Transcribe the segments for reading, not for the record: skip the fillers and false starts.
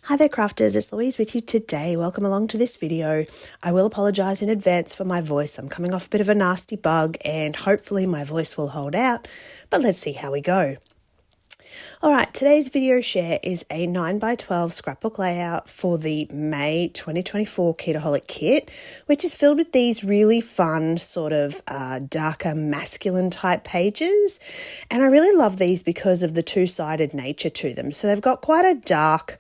Hi there crafters, it's Louise with you today. Welcome along to this video. I will apologise in advance for my voice. I'm coming off a bit of a nasty bug and hopefully my voice will hold out, but let's see how we go. Alright, today's video share is a 9x12 scrapbook layout for the May 2024 Kitaholic Kit, which is filled with these really fun sort of darker masculine type pages. And I really love these because of the two-sided nature to them. So they've got quite a dark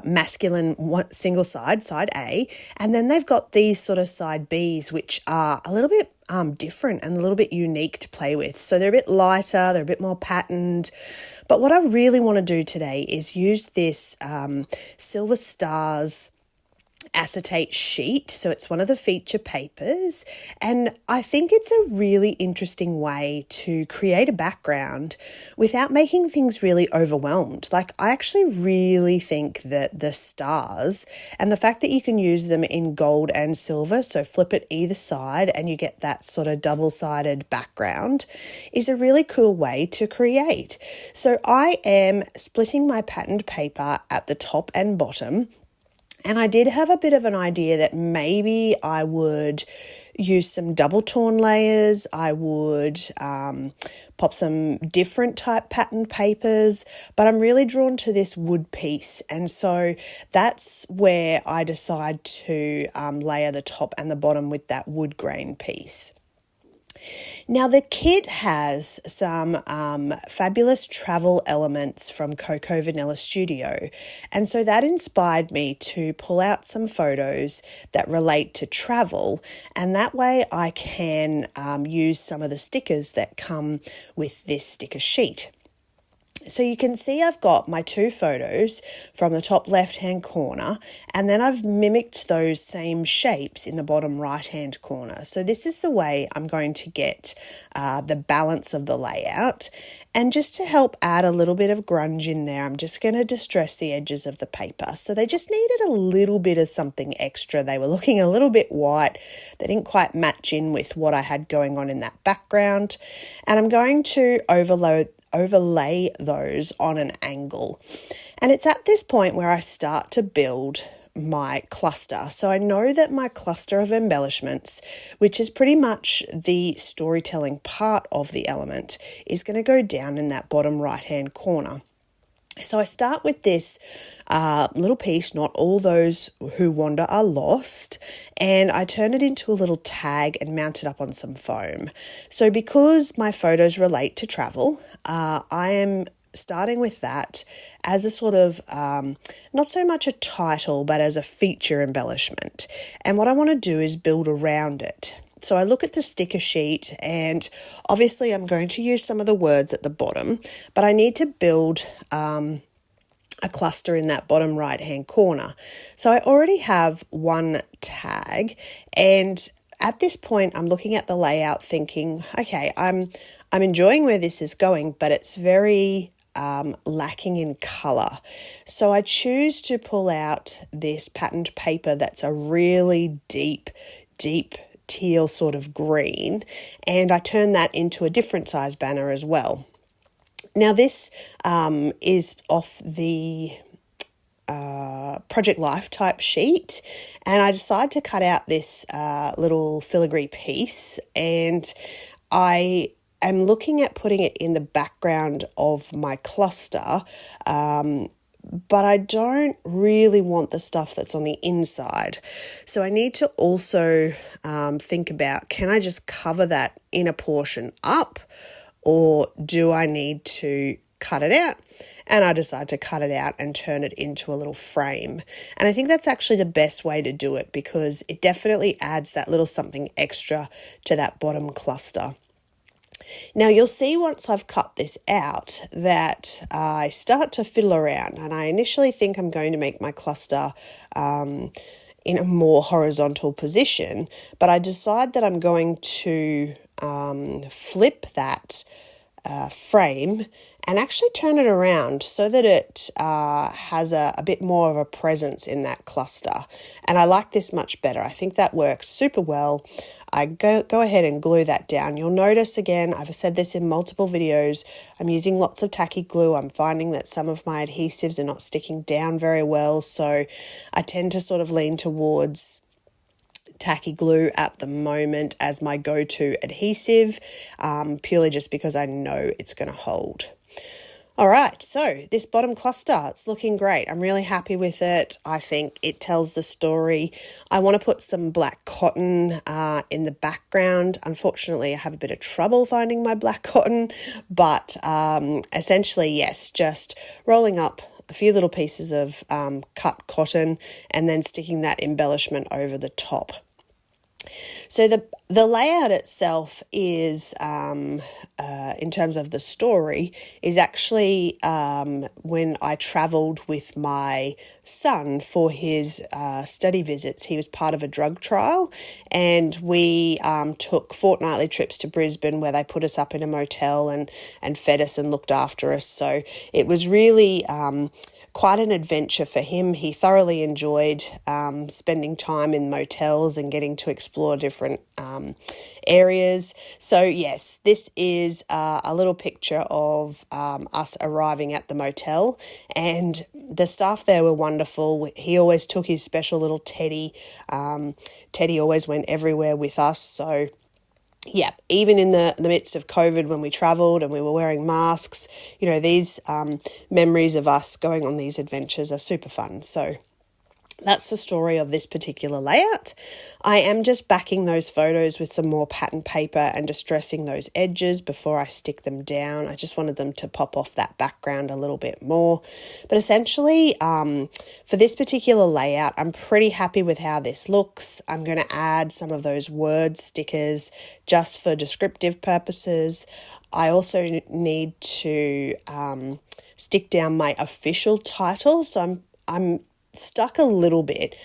masculine single side A, and then they've got these sort of side Bs, which are a little bit different and a little bit unique to play with. So they're a bit lighter, they're a bit more patterned. But what I really want to do today is use this Silver Stars acetate sheet. So it's one of the feature papers, and I think it's a really interesting way to create a background without making things really overwhelmed. Like, I actually really think that the stars and the fact that you can use them in gold and silver, so flip it either side and you get that sort of double-sided background, is a really cool way to create. So I am splitting my patterned paper at the top and bottom. And I did have a bit of an idea that maybe I would use some double torn layers. I would pop some different type pattern papers, but I'm really drawn to this wood piece. And so that's where I decide to layer the top and the bottom with that wood grain piece. Now, the kit has some fabulous travel elements from Coco Vanilla Studio, and so that inspired me to pull out some photos that relate to travel, and that way I can use some of the stickers that come with this sticker sheet. So you can see I've got my two photos from the top left-hand corner, and then I've mimicked those same shapes in the bottom right-hand corner. So this is the way I'm going to get the balance of the layout. And just to help add a little bit of grunge in there, I'm just going to distress the edges of the paper. So they just needed a little bit of something extra. They were looking a little bit white. They didn't quite match in with what I had going on in that background. And I'm going to overlay those on an angle. And it's at this point where I start to build my cluster. So I know that my cluster of embellishments, which is pretty much the storytelling part of the element, is going to go down in that bottom right-hand corner. So I start with this little piece, Not All Those Who Wander Are Lost, and I turn it into a little tag and mount it up on some foam. So because my photos relate to travel, I am starting with that as a sort of, not so much a title, but as a feature embellishment. And what I want to do is build around it. So I look at the sticker sheet, and obviously I'm going to use some of the words at the bottom, but I need to build a cluster in that bottom right-hand corner. So I already have one tag, and at this point I'm looking at the layout thinking, okay, I'm enjoying where this is going, but it's very lacking in colour. So I choose to pull out this patterned paper that's a really deep teal sort of green, and I turn that into a different size banner as well. Now this is off the Project Life type sheet, and I decide to cut out this little filigree piece, and I am looking at putting it in the background of my cluster, but I don't really want the stuff that's on the inside. So I need to also think about, can I just cover that inner portion up, or do I need to cut it out? And I decide to cut it out and turn it into a little frame. And I think that's actually the best way to do it, because it definitely adds that little something extra to that bottom cluster. Now you'll see once I've cut this out that I start to fiddle around, and I initially think I'm going to make my cluster in a more horizontal position, but I decide that I'm going to flip that frame and actually turn it around so that it has a bit more of a presence in that cluster. And I like this much better. I think that works super well. I go ahead and glue that down. You'll notice, again, I've said this in multiple videos, I'm using lots of tacky glue. I'm finding that some of my adhesives are not sticking down very well, so I tend to sort of lean towards tacky glue at the moment as my go-to adhesive, purely just because I know it's going to hold. All right, so this bottom cluster, it's looking great. I'm really happy with it. I think it tells the story. I want to put some black cotton in the background. Unfortunately, I have a bit of trouble finding my black cotton, but essentially, yes, just rolling up a few little pieces of cut cotton and then sticking that embellishment over the top. So the layout itself is, in terms of the story, is actually when I travelled with my son for his study visits. He was part of a drug trial, and we took fortnightly trips to Brisbane where they put us up in a motel and fed us and looked after us. So it was really quite an adventure for him. He thoroughly enjoyed spending time in motels and getting to explore different areas. So yes, this is a little picture of us arriving at the motel, and the staff there were wonderful. He always took his special little Teddy. Teddy always went everywhere with us, so yeah, even in the midst of COVID when we travelled and we were wearing masks, you know, these memories of us going on these adventures are super fun. So that's the story of this particular layout. I am just backing those photos with some more pattern paper and distressing those edges before I stick them down. I just wanted them to pop off that background a little bit more. But essentially, for this particular layout, I'm pretty happy with how this looks. I'm going to add some of those word stickers just for descriptive purposes. I also need to stick down my official title. So I'm stuck a little bit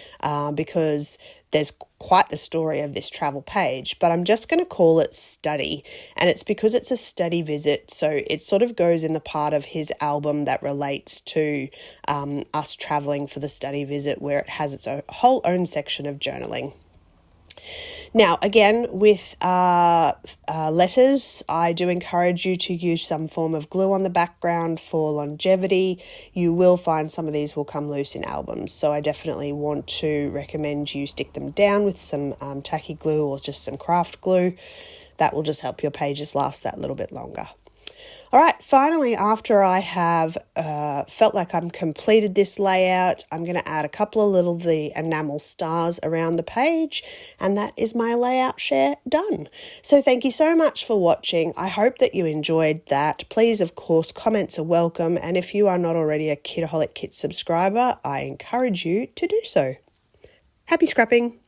because there's quite the story of this travel page, but I'm just going to call it study, and it's because it's a study visit, so it sort of goes in the part of his album that relates to us traveling for the study visit, where it has its whole own section of journaling. Now, again, with letters, I do encourage you to use some form of glue on the background for longevity. You will find some of these will come loose in albums, so I definitely want to recommend you stick them down with some tacky glue or just some craft glue. That will just help your pages last that little bit longer. All right, finally, after I have felt like I've completed this layout, I'm going to add a couple of the enamel stars around the page, and that is my layout share done. So thank you so much for watching. I hope that you enjoyed that. Please, of course, comments are welcome, and if you are not already a Kitaholic Kits subscriber, I encourage you to do so. Happy scrapping!